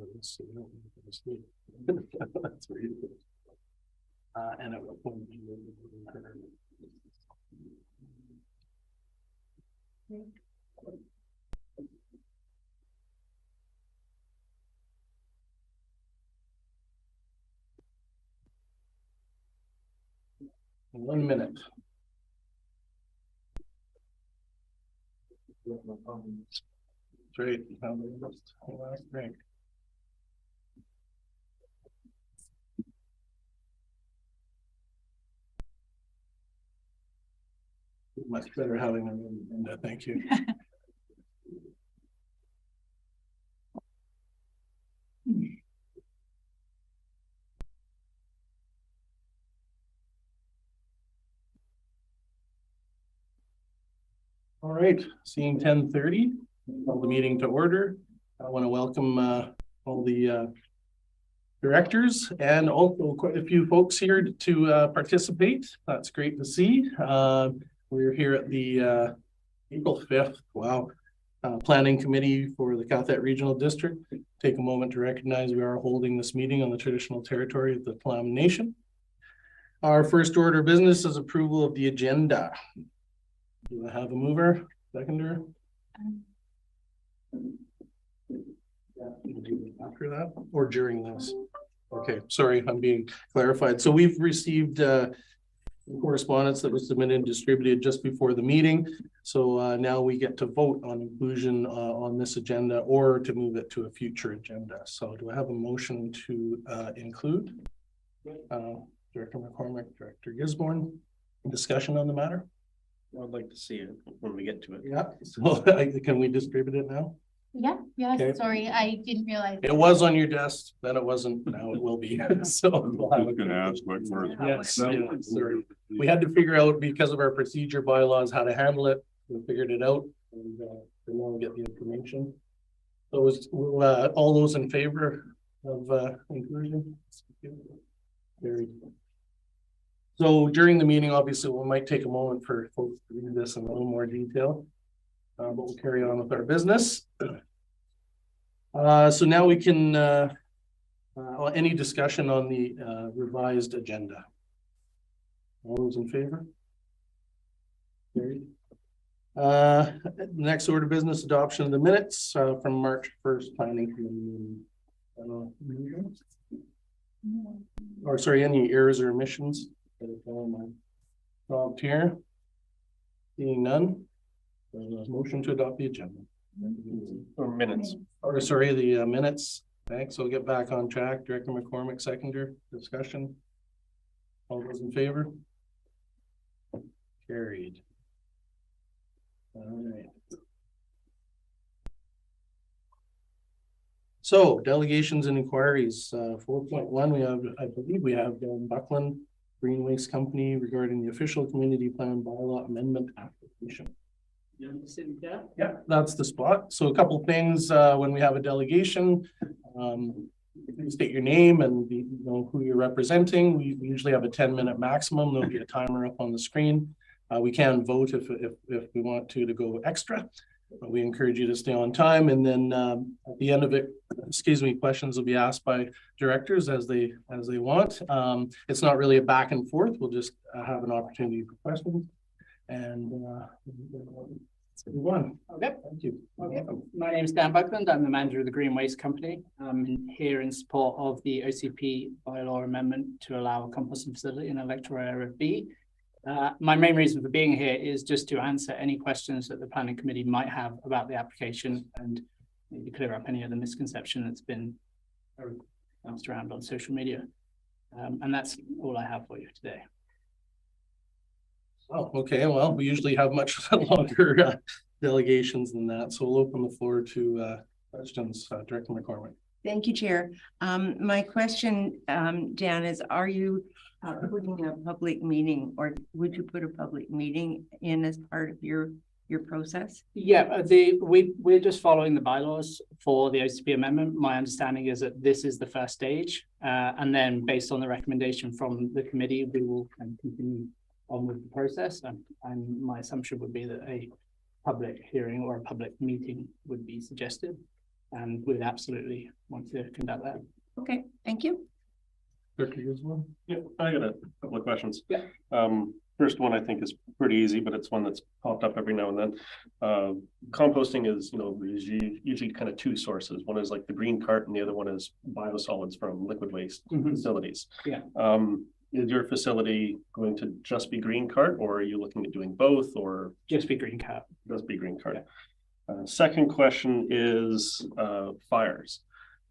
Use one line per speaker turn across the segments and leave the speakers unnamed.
Let's see. That's where you do it. And at what point do you One minute. Great. Last drink. Much better having an agenda. Thank you. All right, seeing 10:30, call the meeting to order. I want to welcome all the directors and also quite a few folks here to participate. That's great to see. We're here at the April 5th, wow, Planning Committee for the Cathet Regional District. Take a moment to recognize we are holding this meeting on the traditional territory of the Tla'amin Nation. Our first order of business is approval of the agenda. Do I have a mover, seconder? After that or during this? Okay, sorry, I'm being clarified. So we've received correspondence that was submitted and distributed just before the meeting. So now we get to vote on inclusion on this agenda or to move it to a future agenda. So do I have a motion to include? Director McCormick, Director Gisborne, discussion on the matter?
I'd like to see it when we get to it.
Yeah, so can we distribute it now?
Yeah, okay. Sorry, I didn't realize.
It was on your desk, then it wasn't, now it will be. So we'll have
gonna ask what first.
Yes, sorry. We had to figure out, because of our procedure bylaws, how to handle it. We figured it out and we'll get the information. So was all those in favor of inclusion? Very. So during the meeting, obviously, we might take a moment for folks to read this in a little more detail, but we'll carry on with our business. So now we can, any discussion on the revised agenda? All those in favor? Carried. Next order of business, adoption of the minutes from March 1st planning committee. Or sorry, any errors or omissions? Here. Seeing none. Motion to adopt the agenda.
Or minutes.
Or sorry, the minutes. Thanks. We'll get back on track. Director McCormick, seconder. Discussion. All those in favor? Carried. All right. So delegations and inquiries. 4.1. We have, I believe, we have Buckland Green Waste Company regarding the official community plan bylaw amendment application. Yeah, that's the spot. So a couple of things when we have a delegation, state your name and who you're representing. We usually have a 10-minute maximum. There'll be a timer up on the screen. We can vote if we want to go extra. But we encourage you to stay on time, and then at the end of it, questions will be asked by directors as they want. It's not really a back and forth. We'll just have an opportunity for questions. And everyone.
Okay.
Thank you.
Okay. My name is Dan Buckland. I'm the manager of the Green Waste Company. I'm here in support of the OCP bylaw amendment to allow a composting facility in Electoral Area B. My main reason for being here is just to answer any questions that the planning committee might have about the application and maybe clear up any of the misconception that's been bounced around on social media. And that's all I have for you today.
Oh, okay. Well, we usually have much longer delegations than that. So we'll open the floor to questions. Director McCormick.
Thank you, Chair. My question, Dan, is are you putting a public meeting, or would you put a public meeting in as part of your process?
Yeah, we're just following the bylaws for the OCP amendment. My understanding is that this is the first stage, and then based on the recommendation from the committee, we will continue on with the process. And my assumption would be that a public hearing or a public meeting would be suggested. and we'd absolutely want to conduct that.
Okay, thank you.
Director Gisborne?
Yeah, I got a couple of questions.
Yeah.
First one I think is pretty easy, but it's one that's popped up every now and then. Composting is, there's usually kind of two sources. One is like the green cart and the other one is biosolids from liquid waste facilities.
Yeah.
Is your facility going to just be green cart, or are you looking at doing both, or
Just be green cart?
just be green cart?
Yeah.
Second question is fires.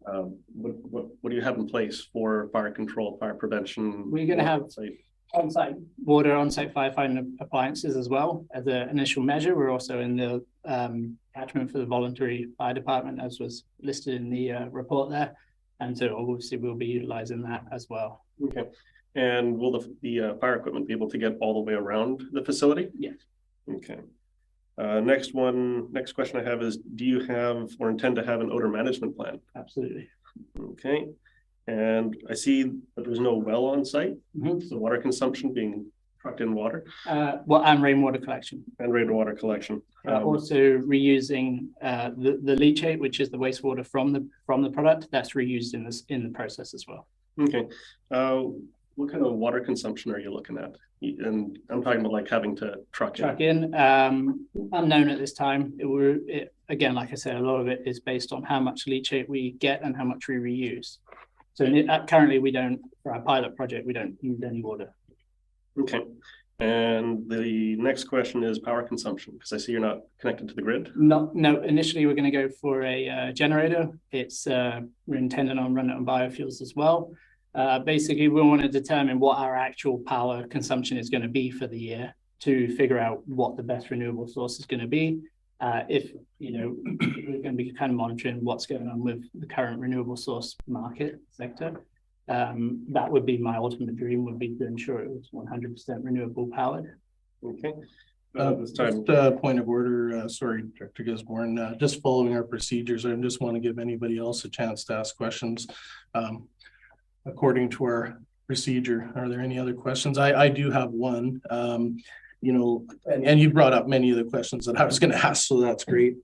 What do you have in place for fire control, fire prevention?
We're going to have on-site water, on-site firefighting appliances as well as an initial measure. We're also in the attachment for the voluntary fire department, as was listed in the report there, and so obviously we'll be utilizing that as well.
Okay, and will the fire equipment be able to get all the way around the facility?
Yes.
Okay. Next question I have is, do you have or intend to have an odor management plan?
Absolutely.
Okay. And I see that there's no well on site, so water consumption being trucked in water.
And rainwater collection.
And rainwater collection.
Also reusing the leachate, which is the wastewater from the product, that's reused in the process as well.
Okay. What kind of water consumption are you looking at? And I'm talking about like having to truck in.
Unknown at this time. Again, like I said, a lot of it is based on how much leachate we get and how much we reuse. So currently we don't, for our pilot project, we don't use any water.
Okay. And the next question is power consumption, because I see you're not connected to the grid.
No, initially we're going to go for a generator. We're intending on running it on biofuels as well. Basically, we want to determine what our actual power consumption is going to be for the year to figure out what the best renewable source is going to be. If we're going to be kind of monitoring what's going on with the current renewable source market sector. That would be my ultimate dream, would be to ensure it was 100% renewable powered.
Okay.
Just a point of order, sorry, Director Gisborne, just following our procedures, I just want to give anybody else a chance to ask questions. According to our procedure, are there any other questions? I do have one, and you brought up many of the questions that I was going to ask, so that's great.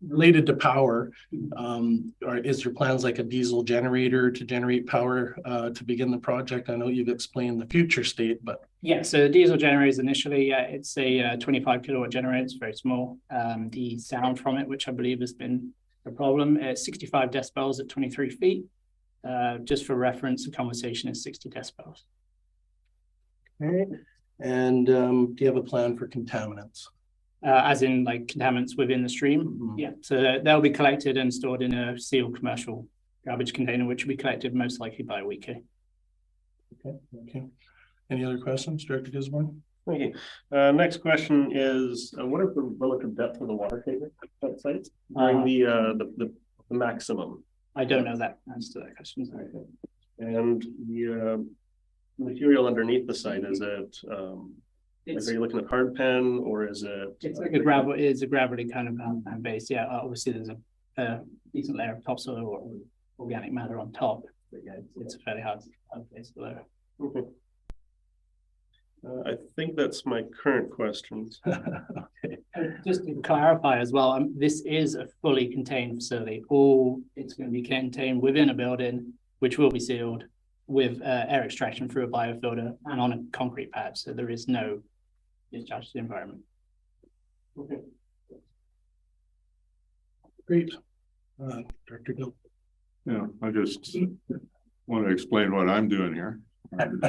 Related to power, or is your plans like a diesel generator to generate power to begin the project? I know you've explained the future state, but
yeah, so the diesel generators initially, it's a 25 kilowatt generator. It's very small. The sound from it, which I believe has been a problem, it's 65 decibels at 23 feet. Just for reference, the conversation is 60 decibels.
Okay. And do you have a plan for contaminants?
As in like contaminants within the stream? Yeah, so they'll be collected and stored in a sealed commercial garbage container, which will be collected most likely bi-weekly.
Okay, thank you. Any other questions, Director Gisborne?
Thank you. Next question is, what is the relative depth of the water table at site during the maximum?
I don't know that answer to that question. Sorry.
And the material underneath the site, is it are you looking at hard pan, or is it?
It's like a gravel. It's a gravelly kind of base. Yeah, obviously there's a decent layer of topsoil or organic matter on top. But yeah, it's a fairly hard base below.
Okay. I think that's my current questions.
Okay.
Just to clarify as well, this is a fully contained facility. It's going to be contained within a building, which will be sealed with air extraction through a biofilter and on a concrete pad. So there is no discharge to the environment.
Okay.
Great. Director Gill.
Yeah, I just want to explain what I'm doing here. I'm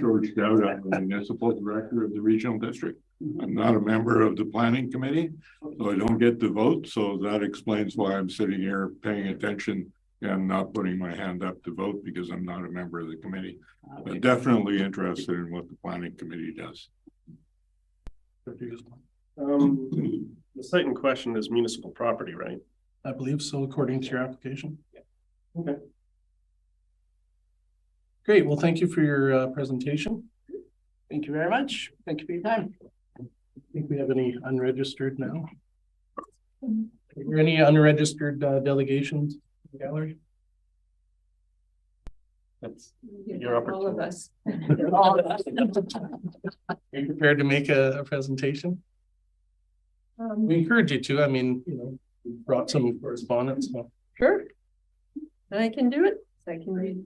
George Dowd, I'm the municipal director of the regional district. I'm not a member of the planning committee, so I don't get to vote. So that explains why I'm sitting here paying attention and not putting my hand up to vote, because I'm not a member of the committee.
Okay.
But definitely interested in what the planning committee does.
The site in question is municipal property, right?
I believe so, according to your application.
Yeah. Okay.
Great. Well, thank you for your presentation.
Thank you very much. Thank you for your time.
I think we have any unregistered now. Are there any unregistered delegations in the gallery?
That's your opportunity.
All of us.
Are you prepared to make a presentation? We encourage you to. I mean, you know, we brought some correspondence. So.
Sure. I can do it. I can read.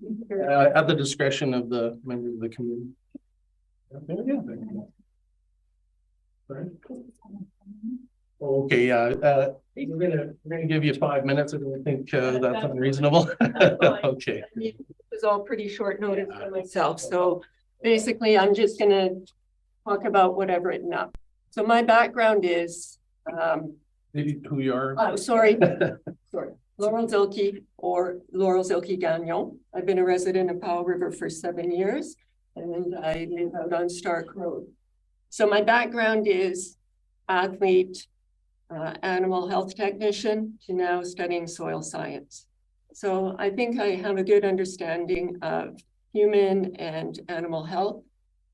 At the discretion of the members of the committee. Okay, yeah. We're gonna give you 5 minutes. I don't think that's unreasonable. Okay.
It was all pretty short notice for myself. So basically, I'm just gonna talk about what I've written up. So my background is
Maybe who you are.
oh, sorry. Laurel Zilinsky or Laurel Zilinsky Gagnon. I've been a resident of Powell River for 7 years, and I live out on Stark Road. So my background is athlete, animal health technician to now studying soil science. So I think I have a good understanding of human and animal health.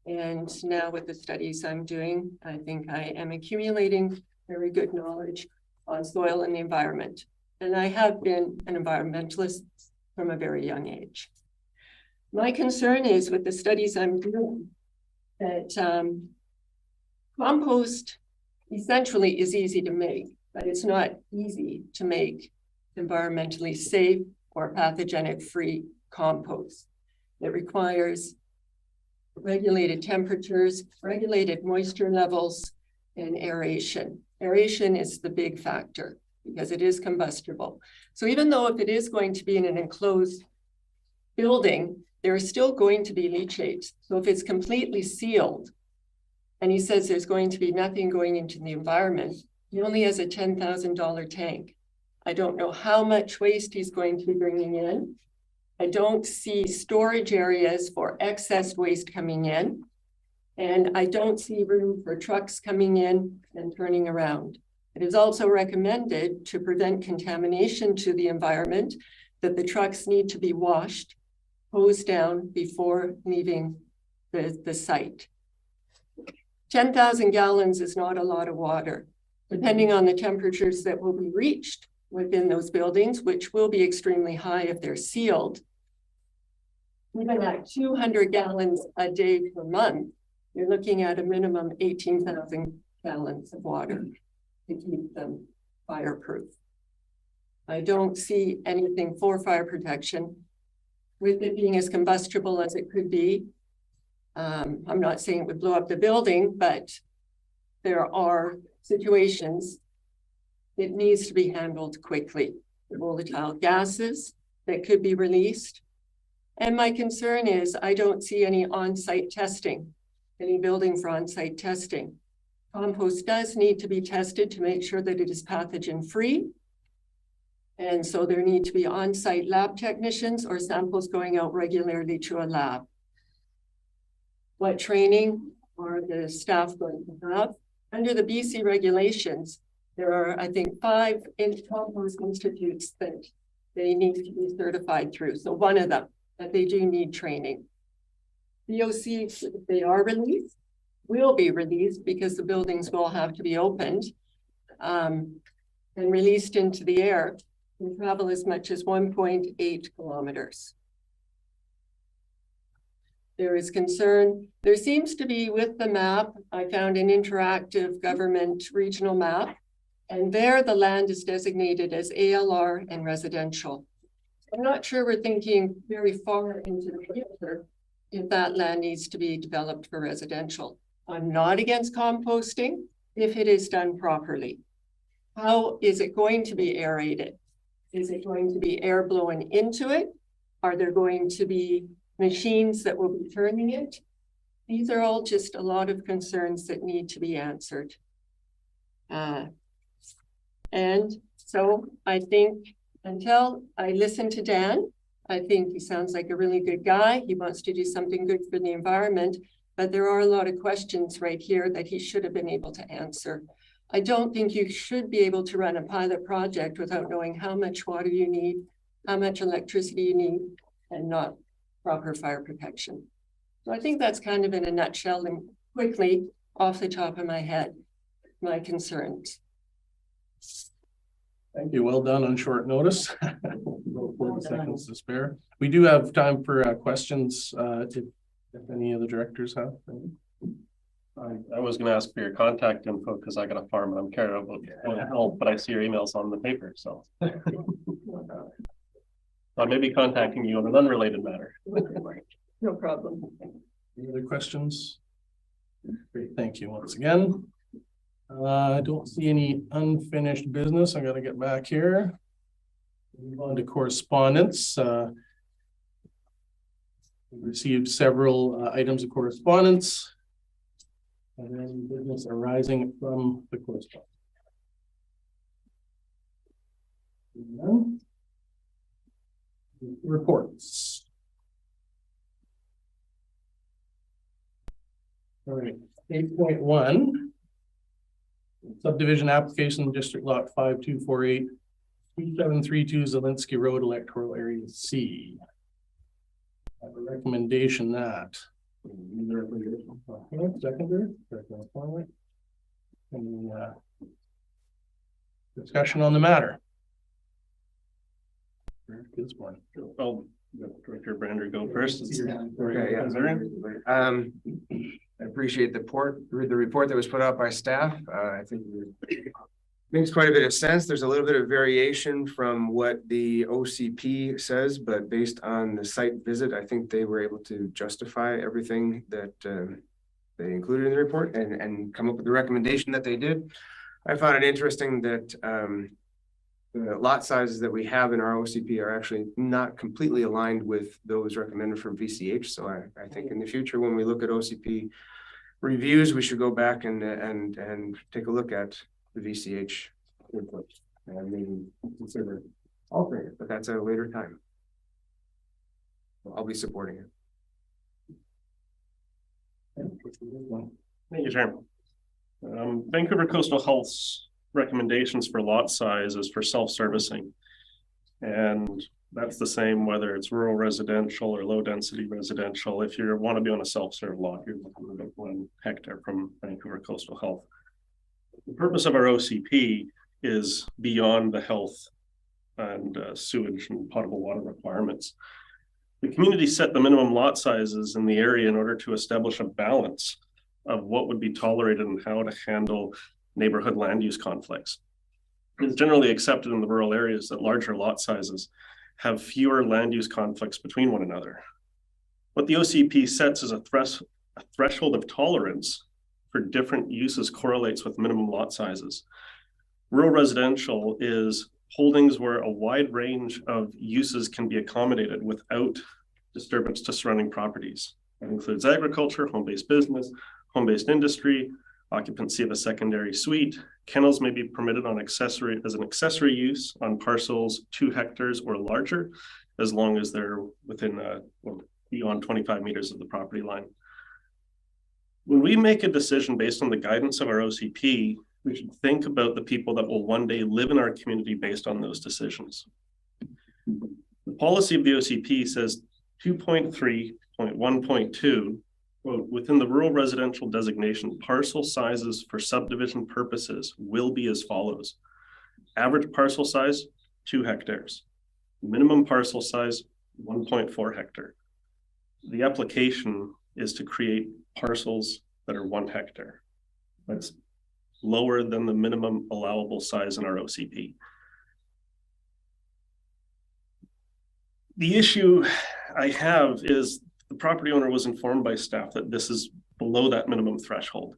And now with the studies I'm doing, I think I am accumulating very good knowledge on soil and the environment. And I have been an environmentalist from a very young age. My concern is with the studies I'm doing that compost essentially is easy to make, but it's not easy to make environmentally safe or pathogenic-free compost. It requires regulated temperatures, regulated moisture levels, and aeration. Aeration is the big factor because it is combustible. So even though if it is going to be in an enclosed building, there is still going to be leachate. So if it's completely sealed, and he says there's going to be nothing going into the environment, he only has a $10,000 tank. I don't know how much waste he's going to be bringing in. I don't see storage areas for excess waste coming in. And I don't see room for trucks coming in and turning around. It is also recommended to prevent contamination to the environment that the trucks need to be washed, hosed down before leaving the site. 10,000 gallons is not a lot of water, depending on the temperatures that will be reached within those buildings, which will be extremely high if they're sealed. Even at 200 gallons a day per month, you're looking at a minimum 18,000 gallons of water to keep them fireproof. I don't see anything for fire protection. With it being as combustible as it could be, I'm not saying it would blow up the building, but there are situations it needs to be handled quickly. The volatile gases that could be released. And my concern is I don't see any on-site testing, any building for on-site testing. Compost does need to be tested to make sure that it is pathogen-free. And so there need to be on-site lab technicians or samples going out regularly to a lab. What training are the staff going to have? Under the BC regulations, there are, I think, 5 compost institutes that they need to be certified through. So one of them, that they do need training. VOCs, if they are released, will be released because the buildings will have to be opened and released into the air and travel as much as 1.8 kilometers. There is concern. There seems to be with the map, I found an interactive government regional map, and there the land is designated as ALR and residential. I'm not sure we're thinking very far into the future if that land needs to be developed for residential. I'm not against composting if it is done properly. How is it going to be aerated? Is it going to be air blown into it? Are there going to be machines that will be turning it? These are all just a lot of concerns that need to be answered. And so I think until I listen to Dan, I think he sounds like a really good guy. He wants to do something good for the environment, but there are a lot of questions right here that he should have been able to answer. I don't think you should be able to run a pilot project without knowing how much water you need, how much electricity you need, and not proper fire protection. So I think that's kind of in a nutshell and quickly off the top of my head, my concerns.
Thank you. Well done on short notice. 40 seconds to spare. We do have time for questions if any of the directors have.
I was gonna ask for your contact info because I got a farm and I'm caring about help, but I see your emails on the paper, so. I may be contacting you on an unrelated matter.
No problem.
Any other questions? Great, thank you once again. I don't see any unfinished business. I gotta get back here. Move on to correspondence. We received several items of correspondence. And then business arising from the correspondence. And reports. All right, 8.1. Subdivision application district lot 5248, 2732 Zilinsky Road, Electoral Area C. I have a recommendation that. Seconder. Any discussion on the matter? This one.
Well, Director Brander go first.
Okay, yeah. I appreciate the report that was put out by staff. I think it makes quite a bit of sense. There's a little bit of variation from what the OCP says, but based on the site visit, I think they were able to justify everything that they included in the report and come up with the recommendation that they did. I found it interesting that the lot sizes that we have in our OCP are actually not completely aligned with those recommended from VCH. So I think in the future, when we look at OCP reviews, we should go back and take a look at the VCH input and maybe consider altering it, but that's at a later time. I'll be supporting it.
Thank you, Chairman. Vancouver Coastal Health's recommendations for lot size is for self-servicing. And that's the same whether it's rural residential or low density residential. If you want to be on a self-serve lot, you're looking at about 1 hectare from Vancouver Coastal Health. The purpose of our OCP is beyond the health and sewage and potable water requirements. The community set the minimum lot sizes in the area in order to establish a balance of what would be tolerated and how to handle neighborhood land use conflicts. It's generally accepted in the rural areas that larger lot sizes have fewer land use conflicts between one another. What the OCP sets as a threshold of tolerance for different uses correlates with minimum lot sizes. Rural residential is holdings where a wide range of uses can be accommodated without disturbance to surrounding properties. That includes agriculture, home-based business, home-based industry, occupancy of a secondary suite. Kennels may be permitted on as an accessory use on parcels 2 hectares or larger, as long as they're within beyond 25 meters of the property line. When we make a decision based on the guidance of our OCP, we should think about the people that will one day live in our community based on those decisions. The policy of the OCP says 2.3.1.2, quote, within the rural residential designation, parcel sizes for subdivision purposes will be as follows. Average parcel size, 2 hectares. Minimum parcel size, 1.4 hectare. The application is to create parcels that are 1 hectare. That's lower than the minimum allowable size in our OCP. The issue I have is the property owner was informed by staff that this is below that minimum threshold.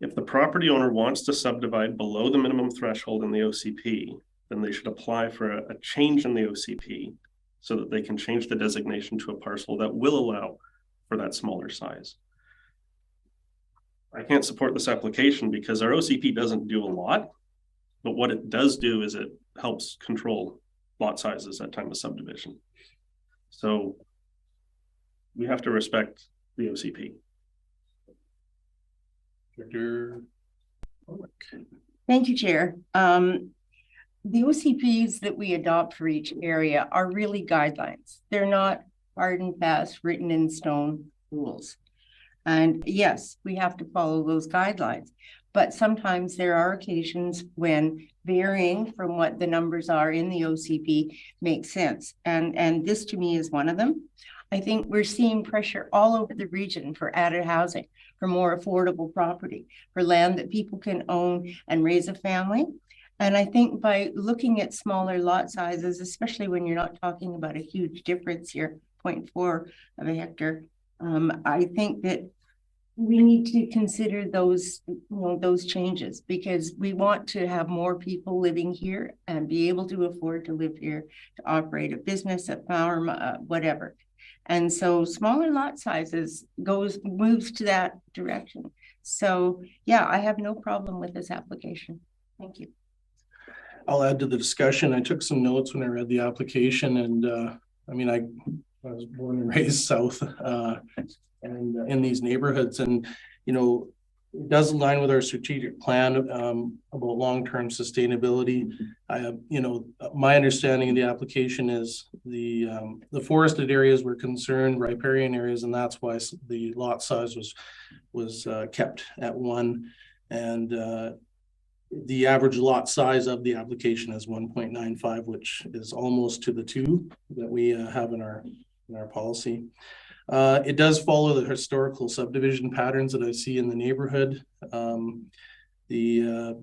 If the property owner wants to subdivide below the minimum threshold in the OCP, then they should apply for a change in the OCP so that they can change the designation to a parcel that will allow for that smaller size. I can't support this application because our OCP doesn't do a lot, but what it does do is it helps control lot sizes at time of subdivision. So we have to respect the OCP.
Thank you, Chair. The OCPs that we adopt for each area are really guidelines. They're not hard and fast, written in stone rules. And yes, we have to follow those guidelines. But sometimes there are occasions when varying from what the numbers are in the OCP makes sense. And this to me is one of them. I think we're seeing pressure all over the region for added housing, for more affordable property, for land that people can own and raise a family. And I think by looking at smaller lot sizes, especially when you're not talking about a huge difference here, 0.4 of a hectare, I think that we need to consider those, those changes, because we want to have more people living here and be able to afford to live here, to operate a business, a farm, whatever. And so smaller lot sizes moves to that direction. So yeah, I have no problem with this application. Thank you.
I'll add to the discussion. I took some notes when I read the application, and I mean, I was born and raised south and in these neighborhoods, and it does align with our strategic plan about long-term sustainability. My understanding of the application is the forested areas were concerned, riparian areas, and that's why the lot size was kept at 1, and the average lot size of the application is 1.95, which is almost to the 2 that we have in our policy. It does follow the historical subdivision patterns that I see in the neighborhood. The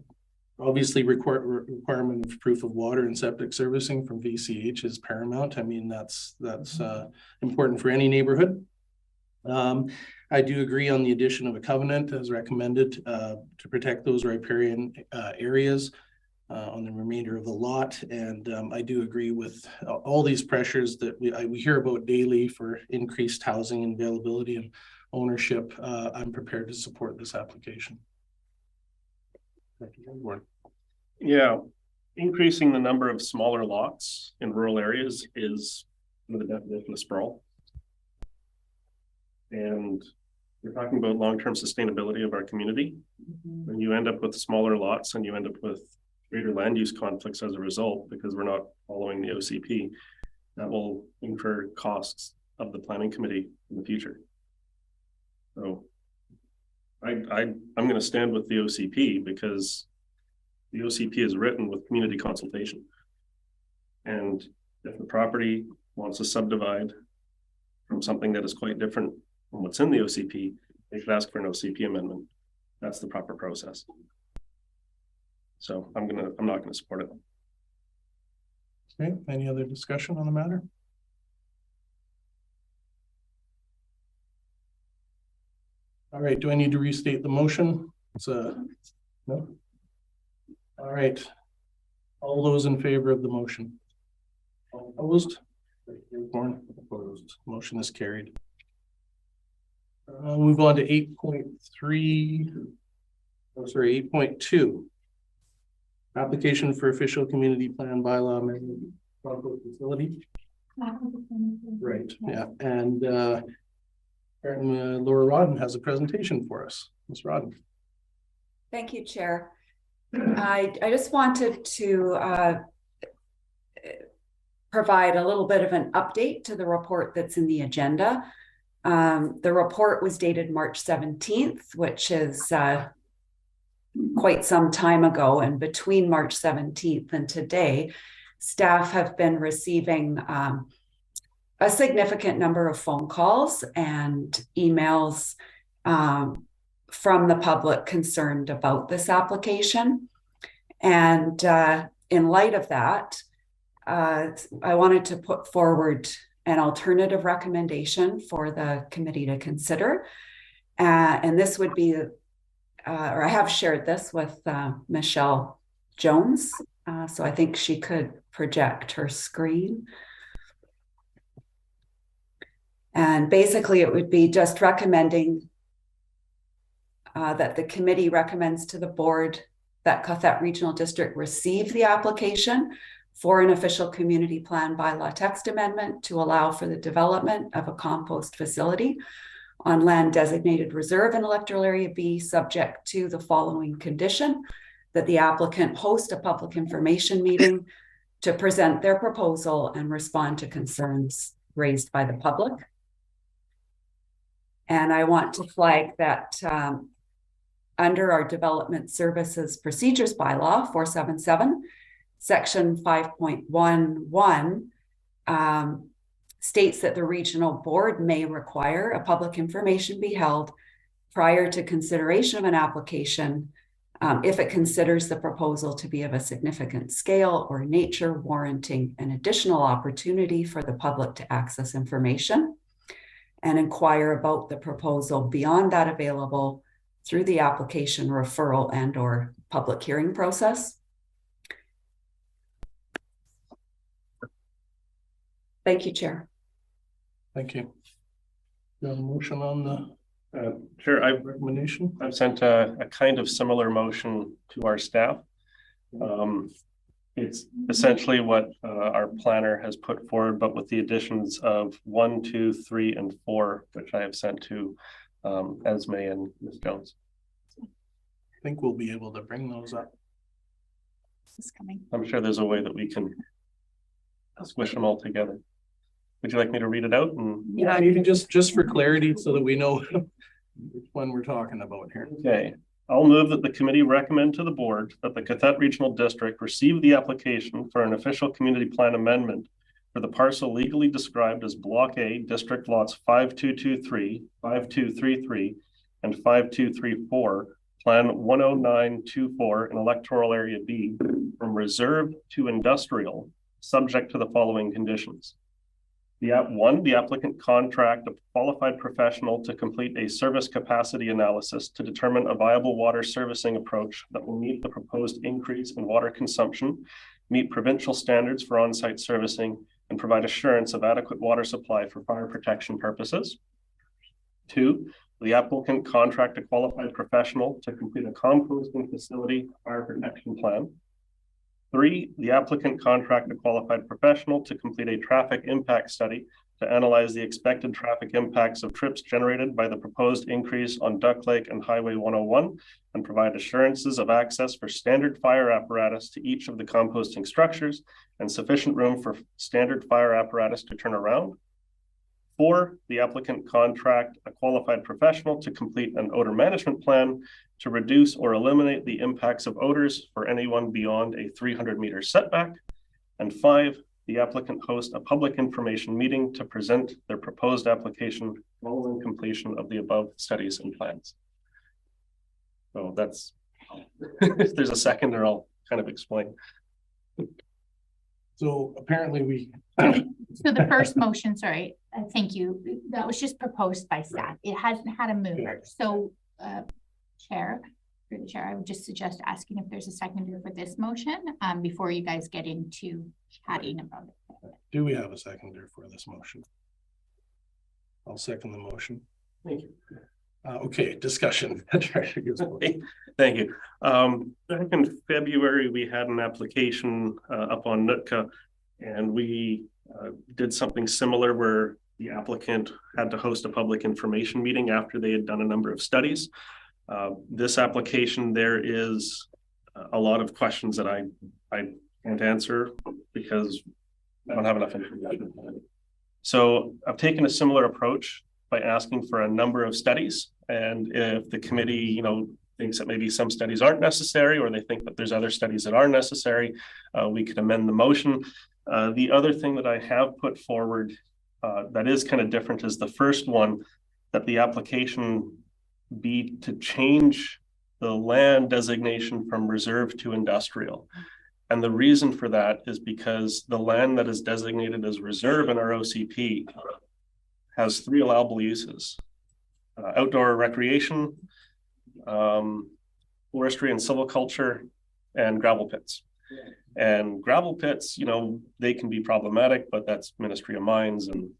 obviously requirement of proof of water and septic servicing from VCH is paramount. I mean, that's important for any neighborhood. I do agree on the addition of a covenant as recommended to protect those riparian areas on the remainder of the lot. And I do agree with all these pressures that we hear about daily for increased housing and availability and ownership. I'm prepared to support this application.
Yeah, increasing the number of smaller lots in rural areas is the definition of sprawl. And we're talking about long-term sustainability of our community. And you end up with smaller lots, and you end up with greater land use conflicts as a result, because we're not following the OCP. That will incur costs of the planning committee in the future. So I'm going to stand with the OCP, because the OCP is written with community consultation. And if the property wants to subdivide from something that is quite different from what's in the OCP, they could ask for an OCP amendment. That's the proper process. So I'm not gonna support it.
Okay, any other discussion on the matter? All right, do I need to restate the motion? No? All right. All those in favor of the motion? All opposed? Opposed. Motion is carried. Move on to 8.3. Oh, sorry, 8.2. Application for official community plan bylaw amendment compost facility. Right, yeah, and Laura Rodden has a presentation for us. Ms. Rodden.
Thank you, Chair. I just wanted to provide a little bit of an update to the report that's in the agenda. The report was dated March 17th, which is quite some time ago, and between March 17th and today, staff have been receiving a significant number of phone calls and emails from the public concerned about this application. And in light of that, I wanted to put forward an alternative recommendation for the committee to consider. And this would be or I have shared this with Michelle Jones, so I think she could project her screen. And basically it would be just recommending that the committee recommends to the board that Cothette Regional District receive the application for an official community plan bylaw text amendment to allow for the development of a compost facility on land designated reserve in Electoral Area B, subject to the following condition: that the applicant host a public information meeting to present their proposal and respond to concerns raised by the public. And I want to flag that under our Development Services Procedures Bylaw 477, Section 5.11 states that the regional board may require a public information be held prior to consideration of an application if it considers the proposal to be of a significant scale or nature warranting an additional opportunity for the public to access information, and inquire about the proposal beyond that available through the application referral and or public hearing process. Thank you, Chair.
Thank you. You have a motion on the
Sure,
recommendation?
I've sent a kind of similar motion to our staff. It's essentially what our planner has put forward, but with the additions of 1, 2, 3, and 4, which I have sent to Esme and Ms. Jones.
I think we'll be able to bring those up.
This is coming.
I'm sure there's a way that we can squish them all together. Would you like me to read it out?
Yeah, you can just for clarity so that we know which one we're talking about here.
Okay, I'll move that the committee recommend to the board that the Cathet Regional District receive the application for an official community plan amendment for the parcel legally described as Block A, District Lots 5223, 5233, and 5234, Plan 10924 in Electoral Area B, from reserve to industrial, subject to the following conditions. The applicant contract a qualified professional to complete a service capacity analysis to determine a viable water servicing approach that will meet the proposed increase in water consumption, meet provincial standards for on-site servicing, and provide assurance of adequate water supply for fire protection purposes. 2, the applicant contract a qualified professional to complete a composting facility fire protection plan. 3, the applicant contract a qualified professional to complete a traffic impact study to analyze the expected traffic impacts of trips generated by the proposed increase on Duck Lake and Highway 101 and provide assurances of access for standard fire apparatus to each of the composting structures and sufficient room for standard fire apparatus to turn around. 4, the applicant contract a qualified professional to complete an odor management plan to reduce or eliminate the impacts of odors for anyone beyond a 300-meter setback. And 5, the applicant host a public information meeting to present their proposed application following completion of the above studies and plans. So that's, if there's a second, or I'll kind of explain.
So apparently we.
So the first motion, sorry, thank you. That was just proposed by staff. It hasn't had a mover. So Chair, through the chair, I would just suggest asking if there's a seconder for this motion before you guys get into chatting about it.
Do we have a seconder for this motion? I'll second the motion.
Thank you.
Okay, discussion.
Thank you. Back in February, we had an application up on Nootka, and we did something similar where the applicant had to host a public information meeting after they had done a number of studies. This application, there is a lot of questions that I can't answer because I don't have enough information. So I've taken a similar approach by asking for a number of studies. And if the committee, thinks that maybe some studies aren't necessary, or they think that there's other studies that are necessary, we could amend the motion. The other thing that I have put forward that is kind of different is the first one, that the application be to change the land designation from reserve to industrial. And the reason for that is because the land that is designated as reserve in our OCP has 3 allowable uses: outdoor recreation, forestry and silviculture, and gravel pits. And gravel pits, they can be problematic, but that's Ministry of Mines, and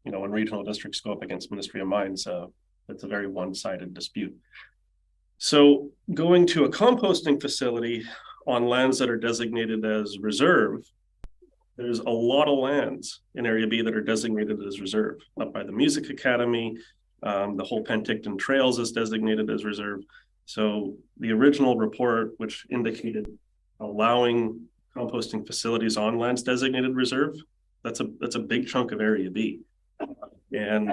when regional districts go up against Ministry of Mines, it's a very one-sided dispute. So going to a composting facility on lands that are designated as reserve, there's a lot of lands in Area B that are designated as reserve. Up by the Music Academy, the whole Penticton Trails is designated as reserve. So the original report, which indicated allowing composting facilities on lands designated reserve, that's a big chunk of Area B. And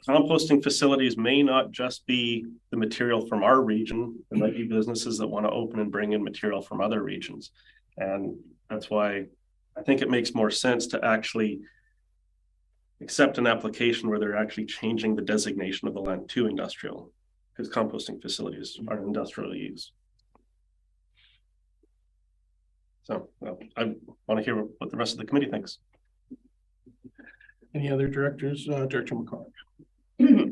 composting facilities may not just be the material from our region. There might be businesses that want to open and bring in material from other regions. And that's why I think it makes more sense to actually accept an application where they're actually changing the designation of the land to industrial, because composting facilities are industrial use. So I want to hear what the rest of the committee thinks.
Any other directors? Director McCormick.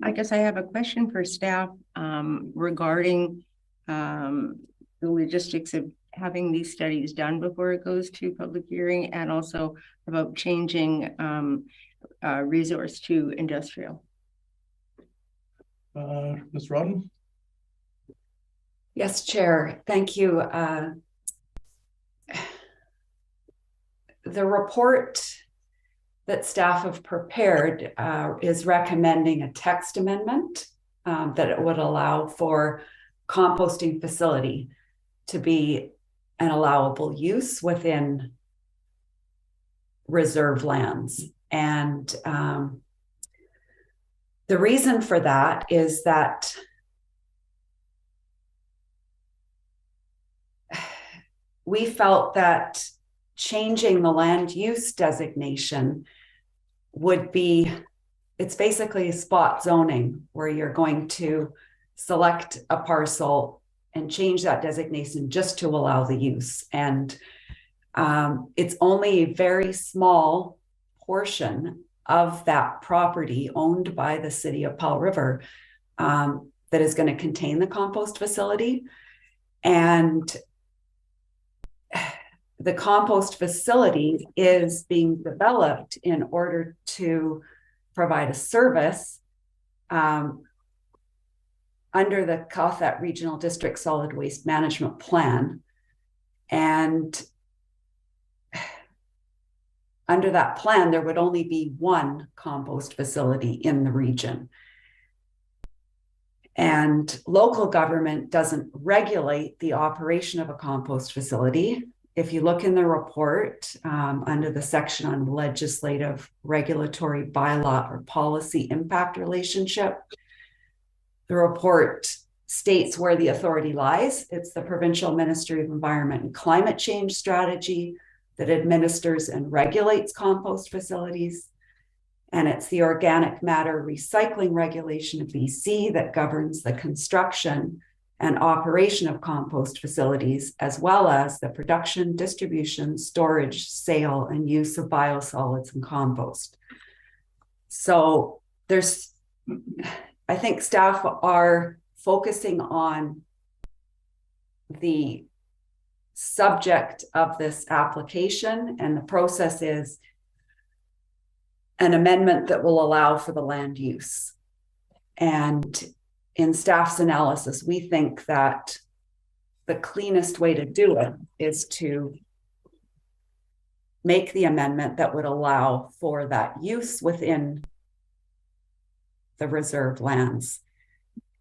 I guess I have a question for staff regarding the logistics of having these studies done before it goes to public hearing, and also about changing resource to industrial.
Ms. Rodden?
Yes, Chair. Thank you. The report that staff have prepared is recommending a text amendment that it would allow for composting facility to be an allowable use within reserve lands. And the reason for that is that we felt that changing the land use designation would be, it's basically spot zoning, where you're going to select a parcel and change that designation just to allow the use. And it's only a very small portion of that property owned by the city of Powell River that is going to contain the compost facility. And the compost facility is being developed in order to provide a service under the Cawthon Regional District Solid Waste Management Plan. And under that plan, there would only be one compost facility in the region. And local government doesn't regulate the operation of a compost facility. If you look in the report under the section on legislative, regulatory, bylaw, or policy impact relationship, the report states where the authority lies. It's the Provincial Ministry of Environment and Climate Change Strategy that administers and regulates compost facilities. And it's the Organic Matter Recycling Regulation of BC that governs the construction and operation of compost facilities, as well as the production, distribution, storage, sale, and use of biosolids and compost. So I think staff are focusing on the subject of this application, and the process is an amendment that will allow for the land use. And in staff's analysis, we think that the cleanest way to do it is to make the amendment that would allow for that use within the reserved lands.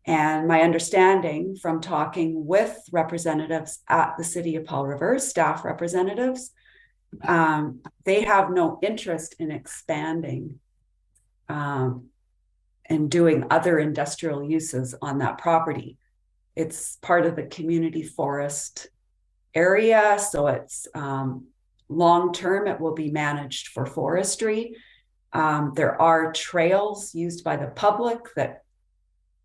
And my understanding from talking with representatives at the City of Powell River, staff representatives, they have no interest in expanding and doing other industrial uses on that property. It's part of the community forest area, so it's long-term, it will be managed for forestry. There are trails used by the public that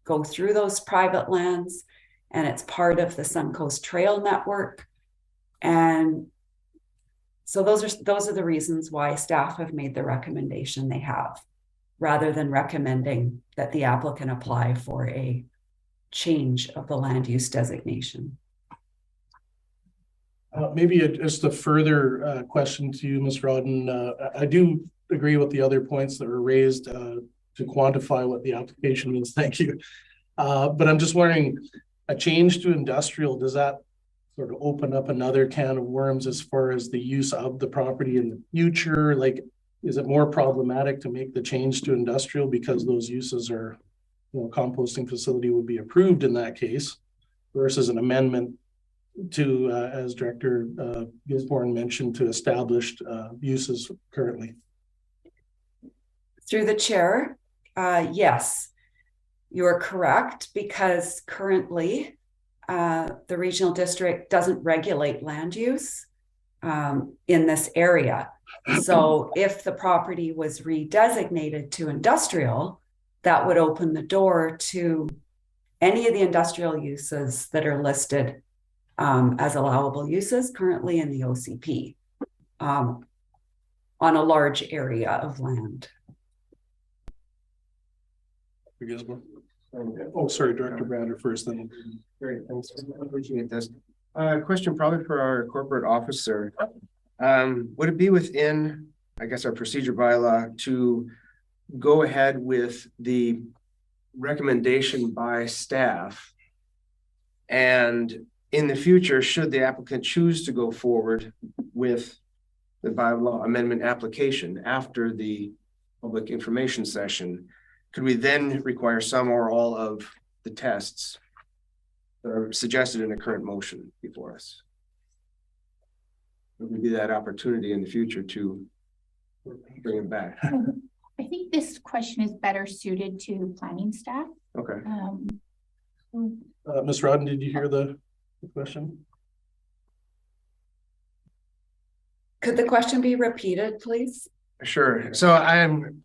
go through those private lands, and it's part of the Suncoast Trail Network. And so those are the reasons why staff have made the recommendation they have, rather than recommending that the applicant apply for a change of the land use designation.
Maybe just a further question to you, Ms. Rodden. I do agree with the other points that were raised to quantify what the application means. Thank you. But I'm just wondering, a change to industrial, does that sort of open up another can of worms as far as the use of the property in the future? Like, is it more problematic to make the change to industrial because those uses are, composting facility would be approved in that case, versus an amendment to, as Director Gisborne mentioned, to established uses currently?
Through the chair, yes, you're correct, because currently the regional district doesn't regulate land use in this area. So if the property was redesignated to industrial, that would open the door to any of the industrial uses that are listed as allowable uses currently in the OCP on a large area of land.
Oh, sorry, Director Brander first, then.
Great, thanks. I appreciate this. Question probably for our corporate officer. Would it be within, I guess, our procedure bylaw to go ahead with the recommendation by staff? And in the future, should the applicant choose to go forward with the bylaw amendment application after the public information session, could we then require some or all of the tests that are suggested in the current motion before us? Would be that opportunity in the future to bring it back?
I think this question is better suited to planning staff.
Okay.
Ms. Rodden, did you hear the question?
Could the question be repeated, please?
Sure. So I'm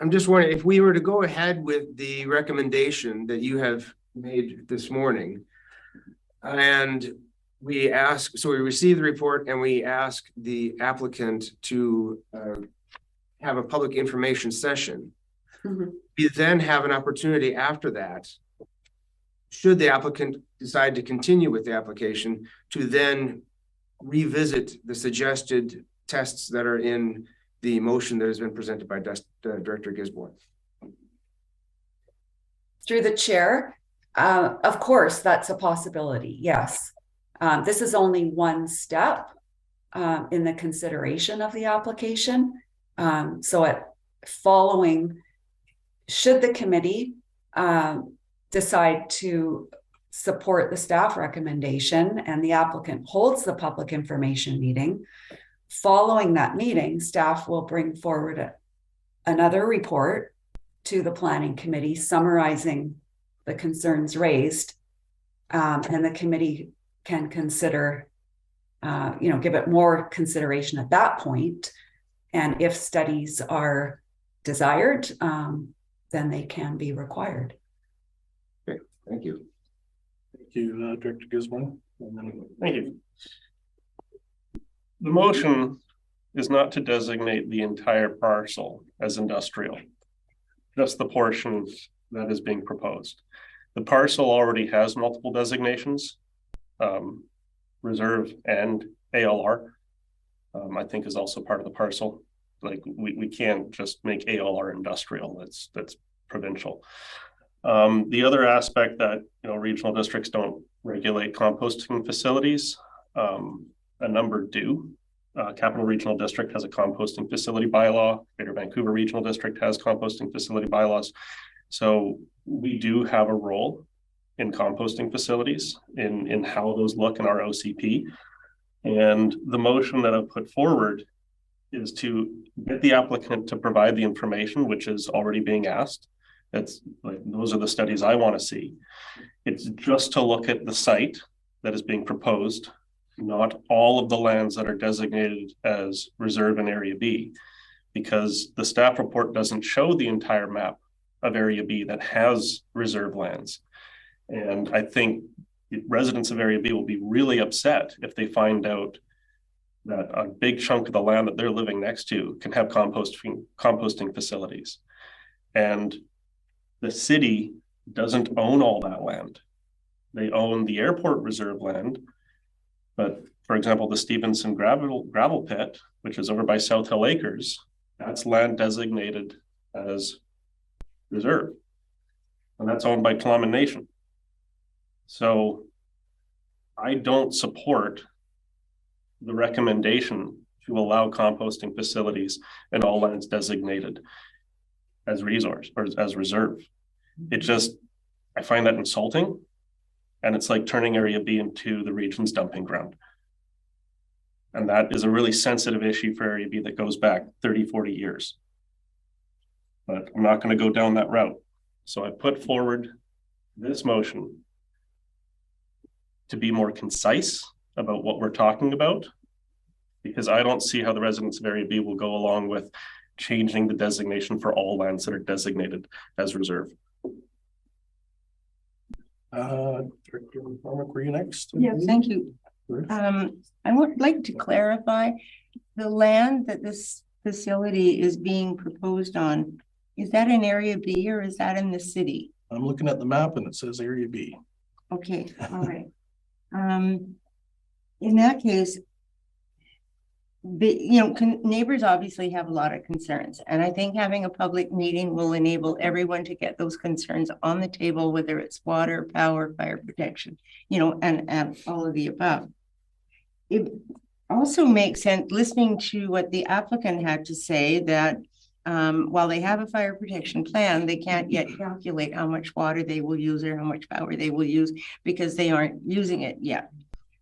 just wondering if we were to go ahead with the recommendation that you have made this morning, and we receive the report and we ask the applicant to have a public information session.
Mm-hmm.
We then have an opportunity after that, should the applicant decide to continue with the application, to then revisit the suggested tests that are in the motion that has been presented by Director Gisborne.
Through the chair, of course, that's a possibility. Yes. This is only one step in the consideration of the application. Should the committee decide to support the staff recommendation and the applicant holds the public information meeting, following that meeting, staff will bring forward another report to the planning committee summarizing the concerns raised, and the committee can consider, give it more consideration at that point. And if studies are desired, then they can be required.
Okay, thank you.
Thank you, Director Gisborne.
Thank you. The motion is not to designate the entire parcel as industrial, just the portion that is being proposed. The parcel already has multiple designations, reserve and ALR, I think is also part of the parcel. Like we can't just make ALR industrial, that's provincial. The other aspect that, regional districts don't regulate composting facilities, a number do. Capital Regional District has a composting facility bylaw. Greater Vancouver Regional District has composting facility bylaws. So we do have a role in composting facilities, in how those look in our OCP. And the motion that I've put forward is to get the applicant to provide the information which is already being asked. That's like, those are the studies I want to see. It's just to look at the site that is being proposed, not all of the lands that are designated as reserve in Area B, because the staff report doesn't show the entire map of Area B that has reserve lands. And I think residents of Area B will be really upset if they find out that a big chunk of the land that they're living next to can have composting facilities. And the city doesn't own all that land. They own the airport reserve land. But for example, the Stevenson gravel pit, which is over by South Hill Acres, that's land designated as reserve. And that's owned by Tla'amin Nation. So I don't support the recommendation to allow composting facilities in all lands designated as resource or as reserve. I find that insulting. And it's like turning Area B into the region's dumping ground. And that is a really sensitive issue for Area B that goes back 30, 40 years. But I'm not going to go down that route. So I put forward this motion to be more concise about what we're talking about Because I don't see how the residents of Area B will go along with changing the designation for all lands that are designated as reserve.
Director McCormick, were you next?
Yeah, thank you. I would like to clarify the land that this facility is being proposed on. Is that in Area B or is that in the city?
I'm looking at the map and it says Area B.
Okay, all right. In that case, neighbors obviously have a lot of concerns, and I think having a public meeting will enable everyone to get those concerns on the table, whether it's water, power, fire protection, and all of the above. It also makes sense listening to what the applicant had to say that while they have a fire protection plan, they can't yet calculate how much water they will use or how much power they will use because they aren't using it yet.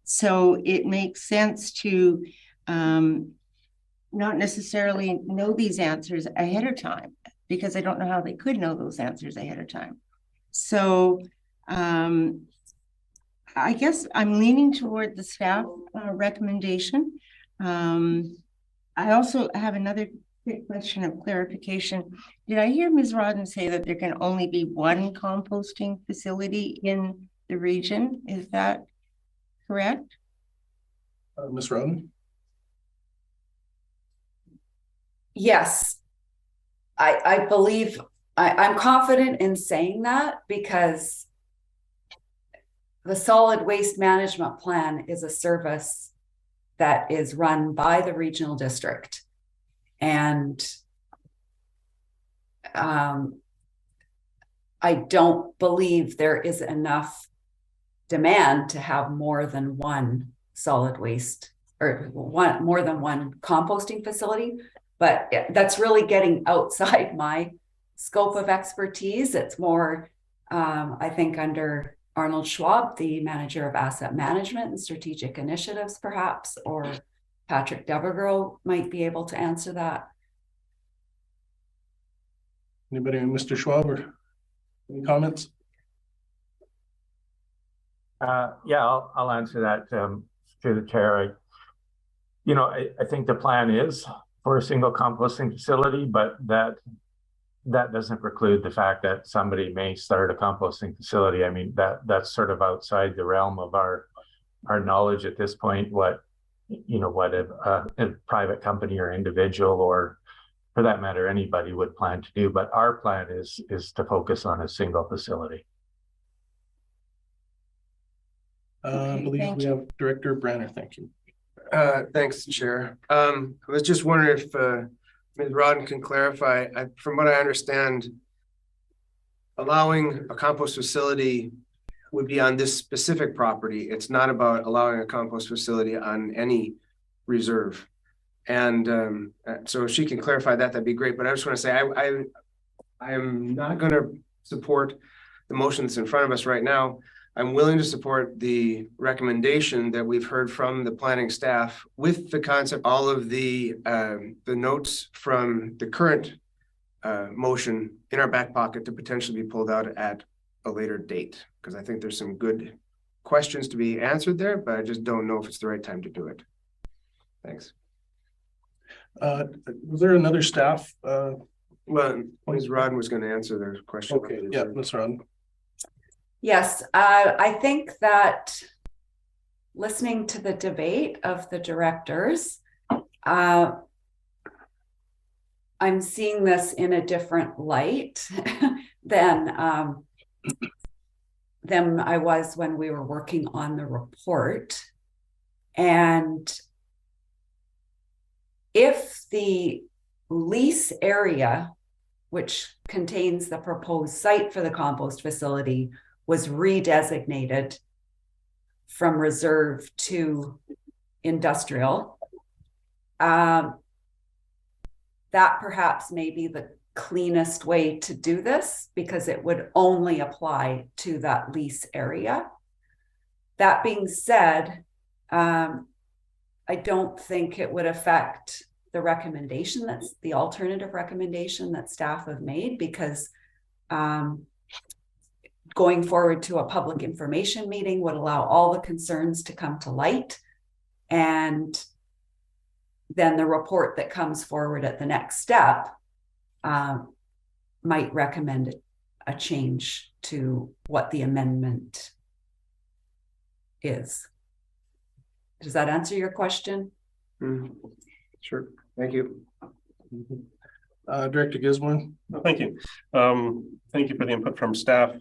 So it makes sense to not necessarily know these answers ahead of time, because I don't know how they could know those answers ahead of time. So I guess I'm leaning toward the staff recommendation. I also have another quick question of clarification. Did I hear Ms. Rodden say that there can only be one composting facility in the region? Is that correct?
Ms. Rodden?
Yes, I believe I'm confident in saying that because the solid waste management plan is a service that is run by the regional district. And I don't believe there is enough demand to have more than one solid waste or more than one composting facility. But that's really getting outside my scope of expertise. It's more, I think, under Arnold Schwab, the manager of asset management and strategic initiatives, perhaps, or Patrick Devergirl might be able to answer that.
Anybody, Mr. Schwab, or any comments?
Yeah, I'll answer that through the chair. I think the plan is for a single composting facility, but that doesn't preclude the fact that somebody may start a composting facility. I mean, that's sort of outside the realm of our knowledge at this point, what a private company or individual, or for that matter, anybody would plan to do. But our plan is to focus on a single facility.
I believe we have Director Branner. Thank you.
Thanks, Chair. I was just wondering if Ms. Rodden can clarify. From what I understand, allowing a compost facility would be on this specific property. It's not about allowing a compost facility on any reserve. And so if she can clarify that, that'd be great. But I just want to say I am not going to support the motion that's in front of us right now. I'm willing to support the recommendation that we've heard from the planning staff with the concept, all of the notes from the current motion in our back pocket to potentially be pulled out at a later date. Because I think there's some good questions to be answered there, but I just don't know if it's the right time to do it. Thanks.
Was there another staff?
Well, Ms. Rodden was going to answer their question.
Okay, yeah, Ms. Rodden.
Yes, I think that listening to the debate of the directors, I'm seeing this in a different light than I was when we were working on the report. And if the lease area, which contains the proposed site for the compost facility, was redesignated from reserve to industrial, that perhaps may be the cleanest way to do this, because it would only apply to that lease area. That being said, I don't think it would affect the recommendation, that's the alternative recommendation that staff have made, because going forward to a public information meeting would allow all the concerns to come to light. And then the report that comes forward at the next step might recommend a change to what the amendment is. Does that answer your question?
Sure, thank you.
Director Gisborne.
Thank you. Thank you for the input from staff.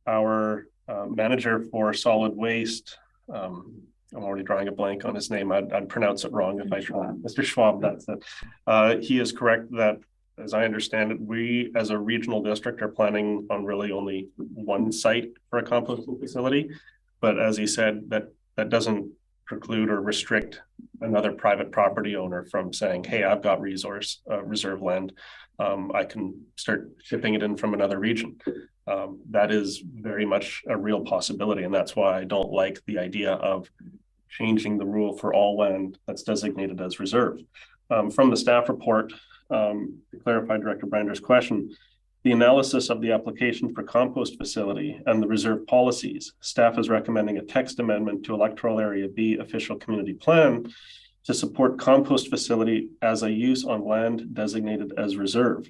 Our manager for solid waste, I'm already drawing a blank on his name. I'd pronounce it wrong if I try. Mr. Schwab, that's it. He is correct that, as I understand it, we as a regional district are planning on really only one site for a composting facility. But as he said, that doesn't preclude or restrict another private property owner from saying, hey, I've got reserve land. I can start shipping it in from another region. That is very much a real possibility. And that's why I don't like the idea of changing the rule for all land that's designated as reserve. From the staff report, to clarify Director Brander's question, the analysis of the application for compost facility and the reserve policies, staff is recommending a text amendment to Electoral Area B official community plan to support compost facility as a use on land designated as reserve.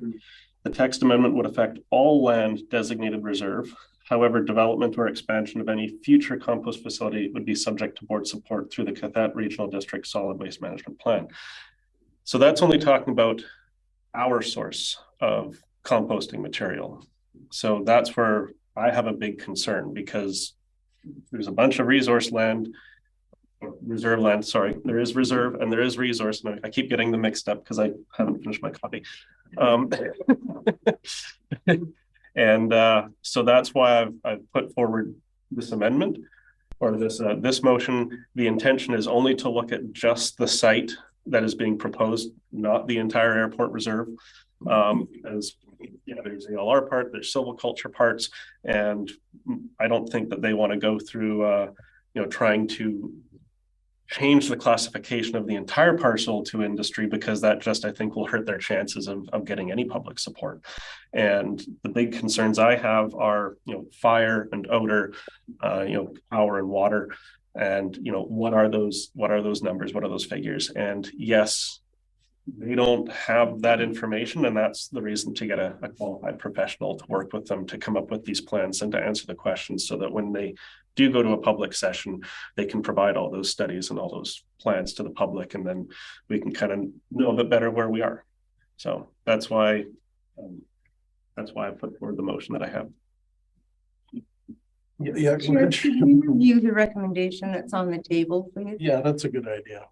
The text amendment would affect all land designated reserve. However, development or expansion of any future compost facility would be subject to board support through the Cathet Regional District Solid Waste Management Plan. So that's only talking about our source of composting material. So that's where I have a big concern, because there's a bunch of reserve land, sorry, there is reserve and there is resource. And I keep getting them mixed up because I haven't finished my coffee. So that's why I've put forward this amendment, or this motion. The intention is only to look at just the site that is being proposed, not the entire airport reserve. As yeah, there's the LR part, there's silviculture parts, and I don't think that they want to go through trying to change the classification of the entire parcel to industry, because that just, I think, will hurt their chances of getting any public support. And the big concerns I have are, fire and odor, power and water, and what are those numbers, what are those figures? And yes, they don't have that information, and that's the reason to get a qualified professional to work with them to come up with these plans and to answer the questions, so that when they do go to a public session, they can provide all those studies and all those plans to the public, and then we can kind of know a bit better where we are. So that's why I put forward the motion that I have.
Yeah.
Chair, could you review the recommendation that's on the table, please?
Yeah, that's a good idea.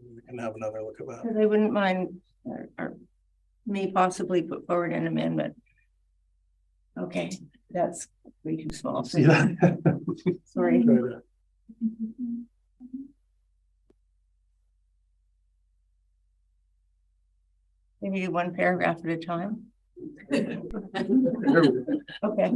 We can have another look at that.
Because I wouldn't mind, or may possibly put forward an amendment. Okay, that's way too small.
See that?
Sorry. Maybe do one paragraph at a time. Okay.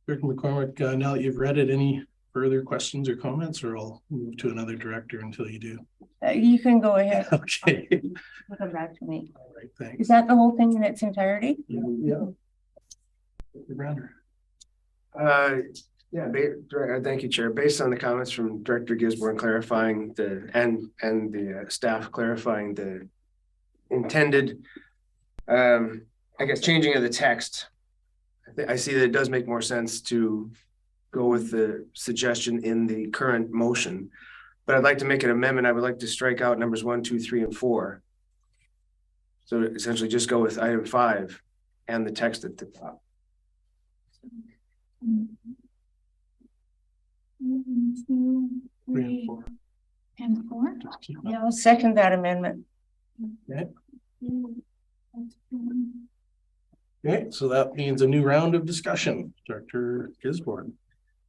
Director McCormick, now that you've read it, any further questions or comments, or I'll move to another director until you do?
You can go ahead.
Okay.
Come back to me.
All right, thanks.
Is that the whole thing in its entirety?
Yeah. Rounder.
Thank you, Chair. Based on the comments from Director Gisborne clarifying the staff clarifying the intended, I guess, changing of the text, I see that it does make more sense to go with the suggestion in the current motion, but I'd like to make an amendment. I would like to strike out numbers 1, 2, 3, and 4. So essentially just go with item 5 and the text at the top.
1, 2, 3, and 4.
Yeah, I'll second that amendment.
Okay. Okay, so that means a new round of discussion. Director Gisborne.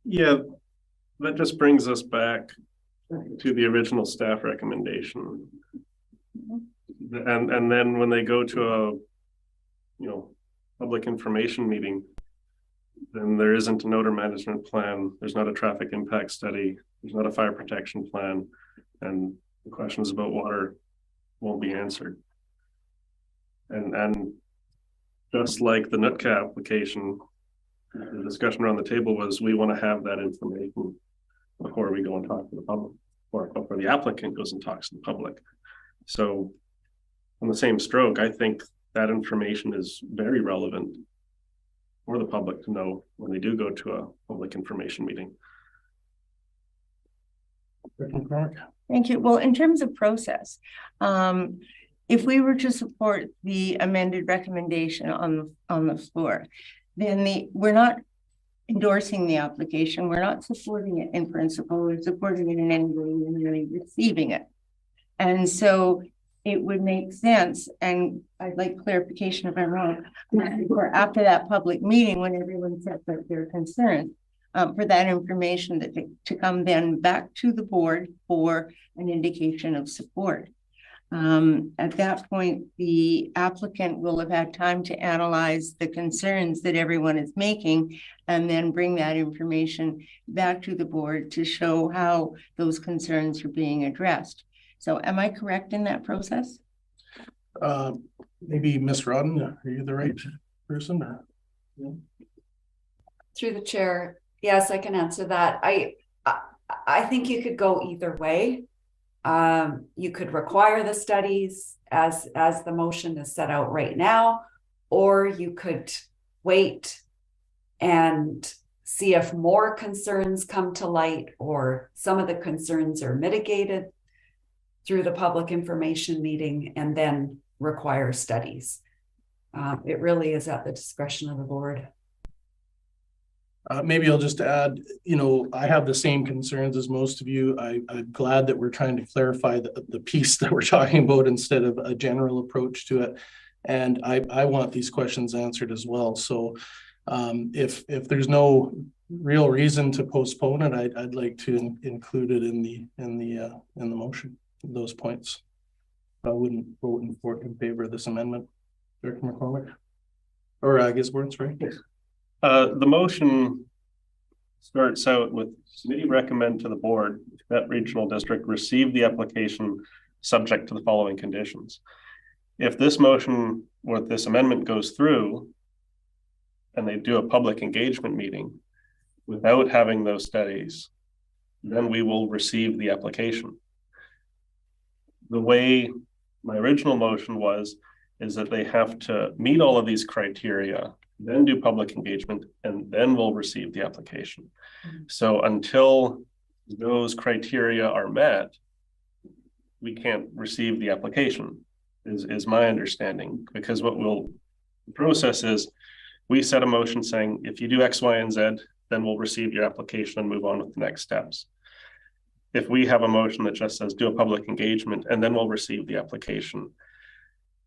Yeah, that just brings us back to the original staff recommendation. And then when they go to a, public information meeting, then there isn't an odor management plan, there's not a traffic impact study, there's not a fire protection plan, and the questions about water won't be answered. And just like the NUTCA application, the discussion around the table was we want to have that information before we go and talk to the public, or before the applicant goes and talks to the public. So on the same stroke, I think that information is very relevant for the public to know when they do go to a public information meeting.
Thank you. Well, in terms of process, if we were to support the amended recommendation on the floor, then we're not endorsing the application. We're not supporting it in principle. We're supporting it in any way and really receiving it. And so it would make sense, and I'd like clarification if I'm wrong, or after that public meeting when everyone sets out their concerns, for that information to come then back to the board for an indication of support. At that point, the applicant will have had time to analyze the concerns that everyone is making and then bring that information back to the board to show how those concerns are being addressed. So am I correct in that process?
Maybe Ms. Rodden, are you the right person? Or? Yeah.
Through the chair, yes, I can answer that. I think you could go either way. You could require the studies as the motion is set out right now, or you could wait and see if more concerns come to light or some of the concerns are mitigated through the public information meeting and then require studies. It really is at the discretion of the board.
Maybe I'll just add, I have the same concerns as most of you. I'm glad that we're trying to clarify the piece that we're talking about instead of a general approach to it. And I want these questions answered as well. So if there's no real reason to postpone it, I'd like to include it in the motion, those points. I wouldn't vote in favor of this amendment. Director McCormick, or Gisborne, right?
The motion starts out with committee recommend to the board that regional district receive the application subject to the following conditions. If this motion with this amendment goes through and they do a public engagement meeting without having those studies, then we will receive the application. The way my original motion is that they have to meet all of these criteria, then do public engagement, and then we'll receive the application. So until those criteria are met, we can't receive the application, is my understanding. Because the process is, we set a motion saying, if you do X, Y, and Z, then we'll receive your application and move on with the next steps. If we have a motion that just says do a public engagement and then we'll receive the application,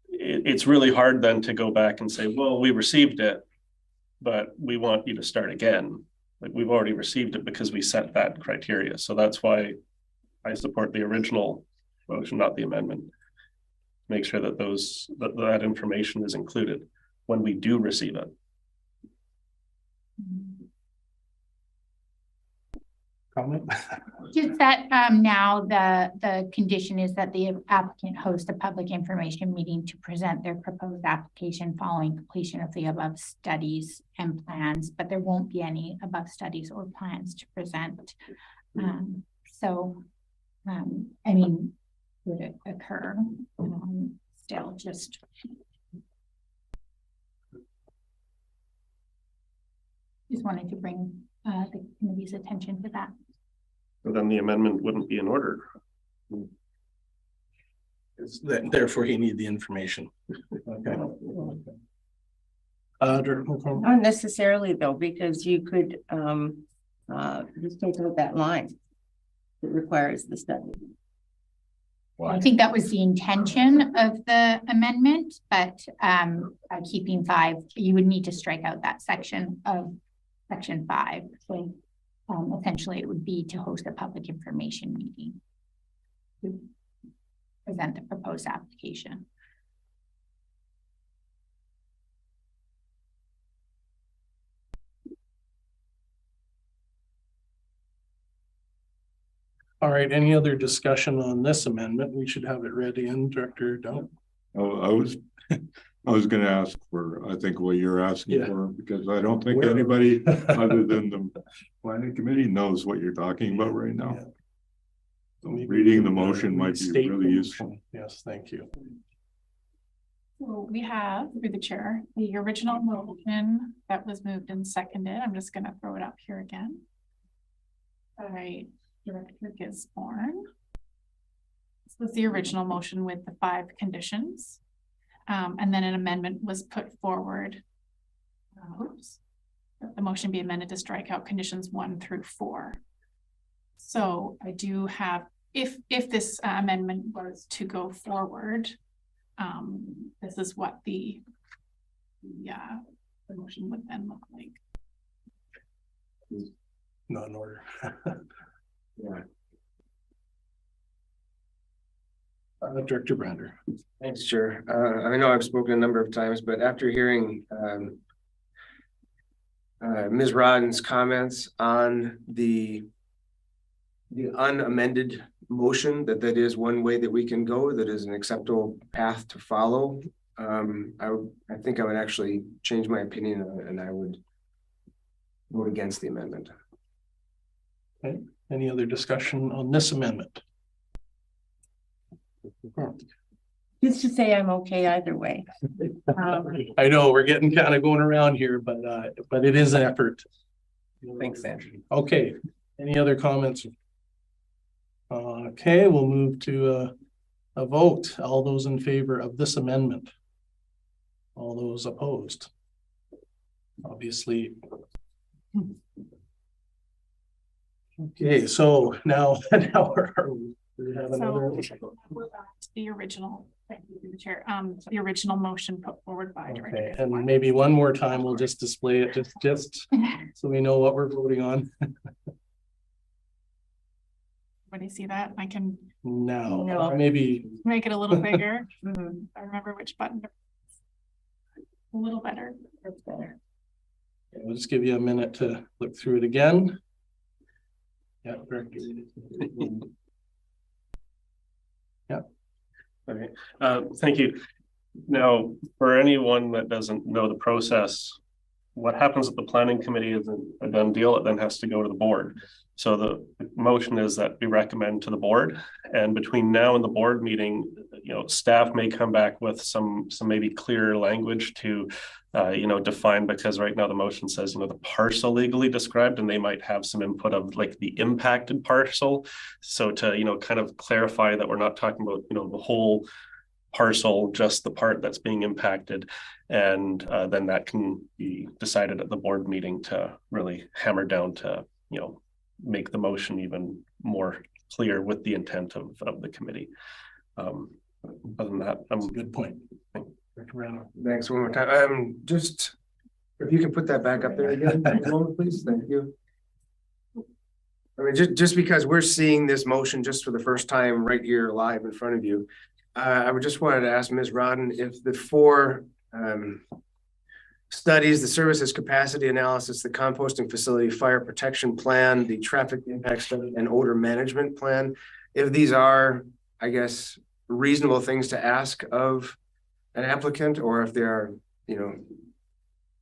it's really hard then to go back and say, well, we received it, but we want you to start again. Like, we've already received it because we set that criteria. So that's why I support the original motion, not the amendment. Make sure that that information is included when we do receive it.
Comment?
Just that now the condition is that the applicant host a public information meeting to present their proposed application following completion of the above studies and plans, but there won't be any above studies or plans to present. I mean, would it occur? Still just. Just wanted to bring the committee's attention to that.
So then the amendment wouldn't be in order.
Therefore, you need the information. Okay.
Not necessarily though, because you could just take out that line that requires the study.
I think that was the intention of the amendment, but keeping 5, you would need to strike out that section of section 5. So Essentially, it would be to host a public information meeting to present the proposed application.
All right, any other discussion on this amendment? We should have it ready in, Director Dunn.
Oh, I was gonna ask for, I think what you're asking
Yeah.
for, because I don't think
Where-
anybody other than the planning committee knows what you're talking about right now.
Yeah.
So reading the motion might be
State
really
the
useful.
motion. Yes, thank you.
So we have, through the chair, the original motion that was moved and seconded. I'm just gonna throw it up here again. All right, Director Gisborne. This was the original motion with the 5 conditions. And then an amendment was put forward. That the motion be amended to strike out conditions 1 through 4. So I do have, if this amendment was to go forward, this is what the motion would then look like.
Not in order.
Yeah.
Director Brander.
Thanks, Chair. I know I've spoken a number of times, but after hearing Ms. Rodden's comments on the unamended motion, that is one way that we can go, that is an acceptable path to follow. I think I would actually change my opinion and I would vote against the amendment.
Okay, any other discussion on this amendment?
Just to say I'm okay either way.
I know we're getting kind of going around here, but it is an effort.
Thanks, Andrew.
Okay, any other comments? Okay, we'll move to a vote. All those in favor of this amendment? All those opposed? Obviously. Okay, so now we have another.
We're back to the original, thank you, the chair, the original motion put forward by Director
Okay,
Gisborne.
and maybe one more time, we'll just display it just so we know what we're voting on.
Everybody see that? I can
Now,
No.
maybe.
make it a little bigger.
Mhm.
I remember which button. A little better.
That's better.
We'll just give you a minute to look through it again. Yeah, Director. Yeah.
Okay, thank you. Now, for anyone that doesn't know the process, what happens at the planning committee isn't a done deal. It then has to go to the board. So the motion is that we recommend to the board, and between now and the board meeting, staff may come back with some maybe clearer language to define, because right now the motion says, the parcel legally described, and they might have some input of like the impacted parcel. So to, kind of clarify that we're not talking about, the whole parcel, just the part that's being impacted. And then that can be decided at the board meeting to really hammer down to, make the motion even more clear with the intent of the committee. Other than that,
That's a good point.
Thanks one more time. Just if you can put that back up there again, please. Thank you. I mean, just because we're seeing this motion just for the first time right here live in front of you, I would just wanted to ask Ms. Rodden if the 4 studies, the services capacity analysis, the composting facility, fire protection plan, the traffic impact study, and odor management plan, if these are, I guess, reasonable things to ask of an applicant, or if they are,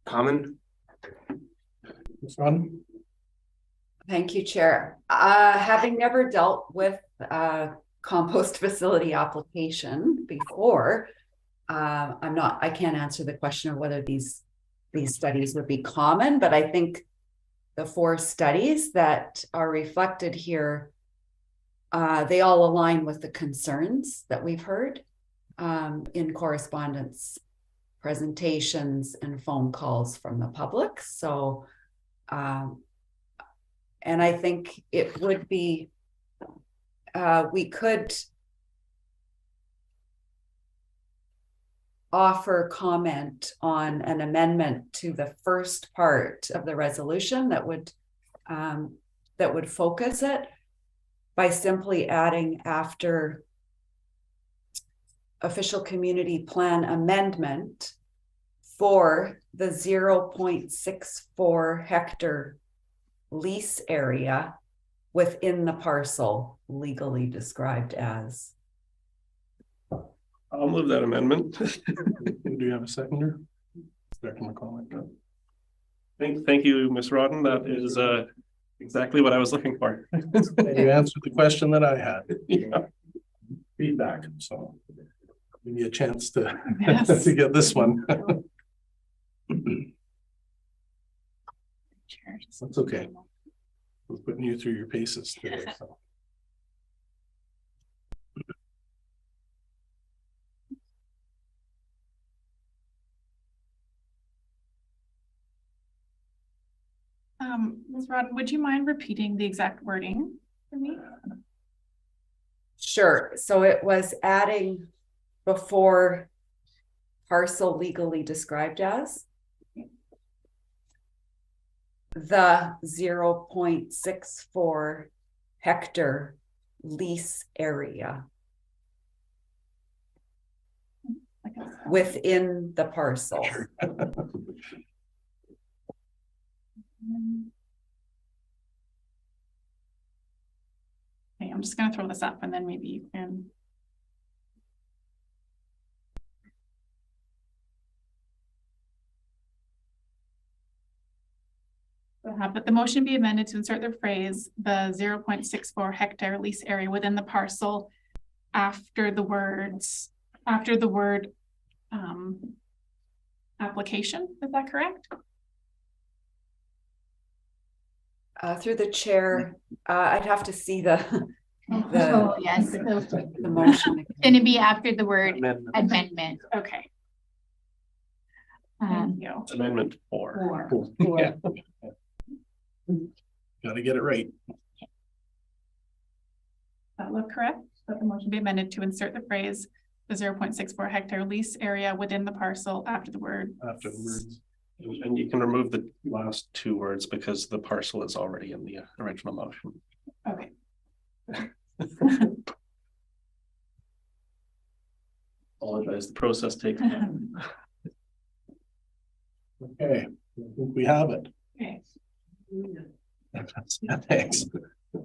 common.
Ms. Rodden?
Thank you, Chair. Having never dealt with a compost facility application before, I can't answer the question of whether these studies would be common, but I think the 4 studies that are reflected here, they all align with the concerns that we've heard in correspondence, presentations, and phone calls from the public. So, and I think it would be, we could offer comment on an amendment to the first part of the resolution that would that would focus it by simply adding after official community plan amendment for the 0.64 hectare lease area within the parcel legally described as.
I'll move that amendment.
Do you have a seconder? Second McCall.
Thank you, Ms. Rodden. That is exactly what I was looking for.
You answered the question that I had.
Yeah.
Feedback, so give me a chance to,
Yes.
to get this one. That's okay. We're putting you through your paces today, so.
Ms. Rodden, would you mind repeating the exact wording for me?
Sure. So it was adding before parcel legally described as the 0.64 hectare lease area within the parcel.
Okay, I'm just going to throw this up and then maybe you can. But the motion be amended to insert the phrase the 0.64 hectare lease area within the parcel after the word application. Is that correct?
Through the chair, I'd have to see the
Yes.
the motion.
Going to be after the word amendment.
Okay.
Um,
Thank you.
Amendment 4.
Yeah. Gotta get it right.
That look correct? That the motion be amended to insert the phrase the 0.64 hectare lease area within the parcel after the word.
After the words.
And you can remove the last 2 words because the parcel is already in the original motion.
Okay.
Apologize, the process takes time.
Okay, I think we have it.
Okay.
Thanks.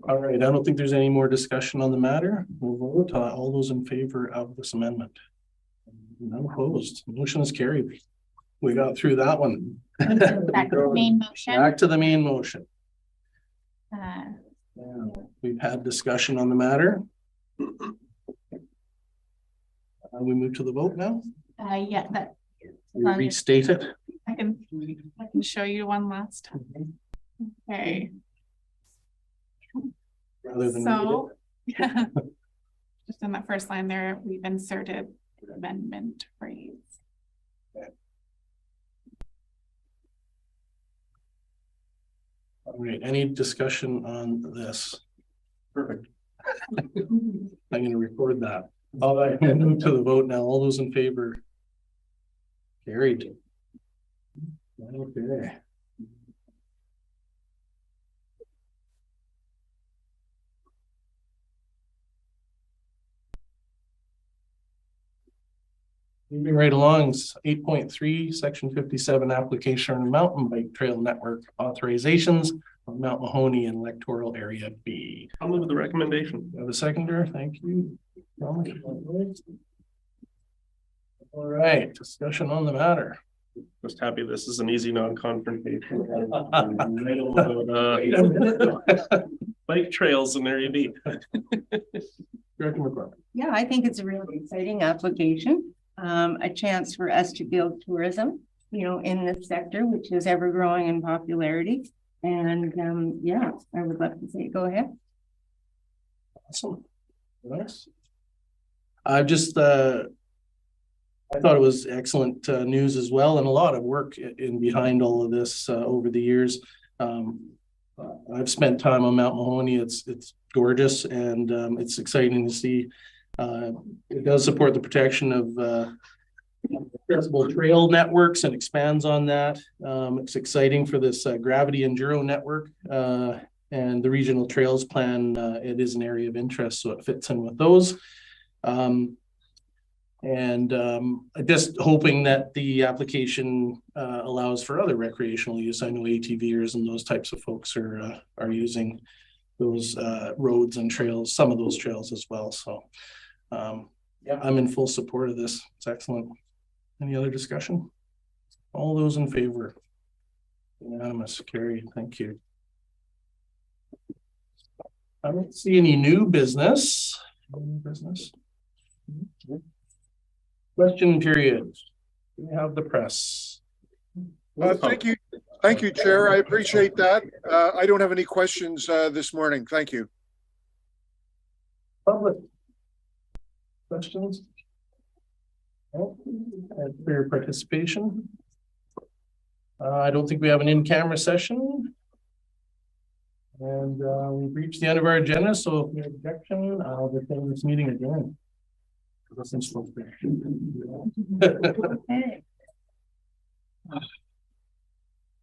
All right, I don't think there's any more discussion on the matter. We'll vote. All those in favor of this amendment? None opposed. Motion is carried. We got through that one.
Back to the main motion.
Back to the main motion.
Uh,
Yeah, we've had discussion on the matter. We move to the vote now.
yeah, that.
We restate it.
I can show you one last time. Okay.
Rather than
So, just in that first line there, we've inserted the amendment phrase.
All right, any discussion on this? Perfect. I'm gonna record that. All right, we'll move to the vote now. All those in favor? Carried. Okay. Moving right along, 8.3, section 57, application on mountain bike trail network authorizations on Mount Mahony and Electoral Area B.
I'll move the recommendation.
Have a seconder, thank you. All right, discussion on the matter.
Just happy this is an easy non-confrontation. Bike trails in Area B.
Director McCormick.
Yeah, I think it's a really exciting application. A chance for us to build tourism, in this sector, which is ever growing in popularity. And yeah, I would love to say, go ahead.
Awesome. Nice. I thought it was excellent news as well, and a lot of work in behind all of this over the years. I've spent time on Mount Mahony. It's gorgeous, and it's exciting to see. It does support the protection of accessible trail networks and expands on that. It's exciting for this gravity enduro network. and the regional trails plan, it is an area of interest, so it fits in with those. Just hoping that the application allows for other recreational use. I know ATVers and those types of folks are using those roads and trails, some of those trails as well. So yeah, I'm in full support of this. It's excellent. Any other discussion? All those in favor? Unanimous, carried. Thank you. I don't see any new business. Question period. We have the press.
Thank you. Thank you, Chair. I appreciate that. I don't have any questions this morning. Thank you.
Public questions? For your participation. I don't think we have an in-camera session. And we've reached the end of our agenda, so if no objection, I'll declare this meeting adjourned.